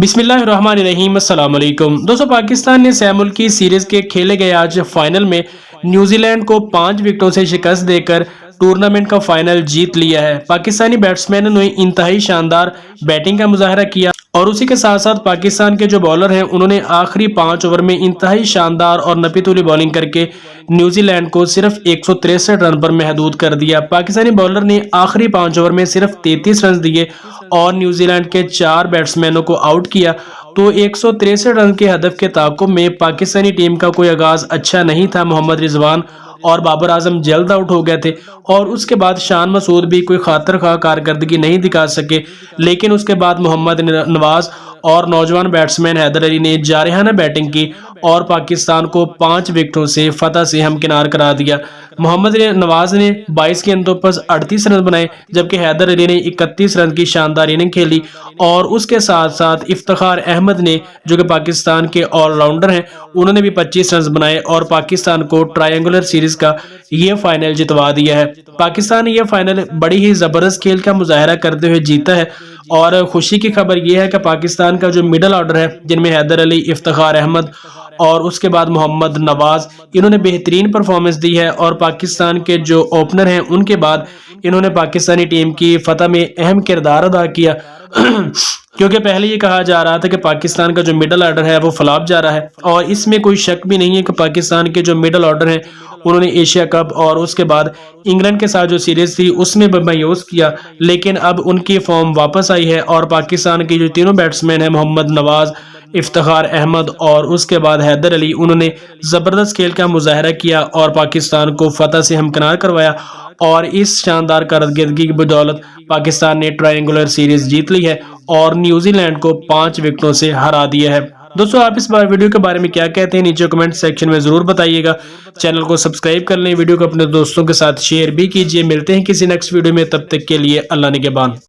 बिस्मिल्लाहिर्रहमानिर्रहीम। अस्सलाम वालेकुम दोस्तों, पाकिस्तान ने सह मुल्की सीरीज के खेले गए आज फाइनल में न्यूजीलैंड को 5 विकेटों से शिकस्त देकर टूर्नामेंट का फाइनल जीत लिया है। पाकिस्तानी बैट्समैनों ने इंतहाई शानदार बैटिंग का मुजाहरा किया और उसी के साथ साथ पाकिस्तान के जो बॉलर हैं उन्होंने आखिरी 5 ओवर में इंतहाई शानदार और नपीतुली बॉलिंग करके न्यूजीलैंड को सिर्फ 163 रन पर महदूद कर दिया। पाकिस्तानी बॉलर ने आखिरी 5 ओवर में सिर्फ 33 रन दिए और न्यूजीलैंड के 4 बैट्समैनों को आउट किया। तो 163 रन के हदफ के ताक़ुब में पाकिस्तानी टीम का कोई आगाज अच्छा नहीं था। मोहम्मद रिजवान और बाबर आजम जल्द आउट हो गए थे और उसके बाद शान मसूद भी कोई खातर खा कारकर्दगी नहीं दिखा सके, लेकिन उसके बाद मोहम्मद नवाज और नौजवान बैट्समैन हैदर अली ने जारहाना बैटिंग की और पाकिस्तान को 5 विकेटों से फतह से हमकिनार करा दिया। मोहम्मद नवाज ने 22 गेंदों पर 38 रन बनाए, जबकि हैदर अली ने 31 रन की शानदार इनिंग खेली और उसके साथ साथ इफ्तिखार अहमद ने, जो कि पाकिस्तान के ऑलराउंडर हैं, उन्होंने भी 25 रन बनाए और पाकिस्तान को ट्रायंगुलर सीरीज का ये फाइनल जितवा दिया है। पाकिस्तान ने यह फाइनल बड़ी ही जबरदस्त खेल का मुजाहरा करते हुए जीता है और खुशी की खबर यह है कि पाकिस्तान का जो मिडल ऑर्डर है, जिनमें हैदर अली, इफ्तिखार अहमद और उसके बाद मोहम्मद नवाज, इन्होंने बेहतरीन परफॉर्मेंस दी है और पाकिस्तान के जो ओपनर हैं उनके बाद इन्होंने पाकिस्तानी टीम की फतह में अहम किरदार अदा किया क्योंकि पहले ये कहा जा रहा था कि पाकिस्तान का जो मिडल ऑर्डर है वो फ्लॉप जा रहा है और इसमें कोई शक भी नहीं है कि पाकिस्तान के जो मिडल ऑर्डर हैं उन्होंने एशिया कप और उसके बाद इंग्लैंड के साथ जो सीरीज थी उसमें मायूस किया, लेकिन अब उनकी फॉर्म वापस आई है और पाकिस्तान के जो तीनों बैट्समैन हैं, मोहम्मद नवाज, इफ्तिखार अहमद और उसके बाद हैदर अली, उन्होंने ज़बरदस्त खेल का मुजाहरा किया और पाकिस्तान को फतह से हमकिनार करवाया और इस शानदार कारकर्दगी की बदौलत पाकिस्तान ने ट्रायंगुलर सीरीज जीत ली है और न्यूजीलैंड को 5 विकेटों से हरा दिया है। दोस्तों, आप इस बार वीडियो के बारे में क्या कहते हैं, नीचे कमेंट सेक्शन में जरूर बताइएगा। चैनल को सब्सक्राइब कर लें, वीडियो को अपने दोस्तों के साथ शेयर भी कीजिए। मिलते हैं किसी नेक्स्ट वीडियो में, तब तक के लिए अल्लाह निगहबान।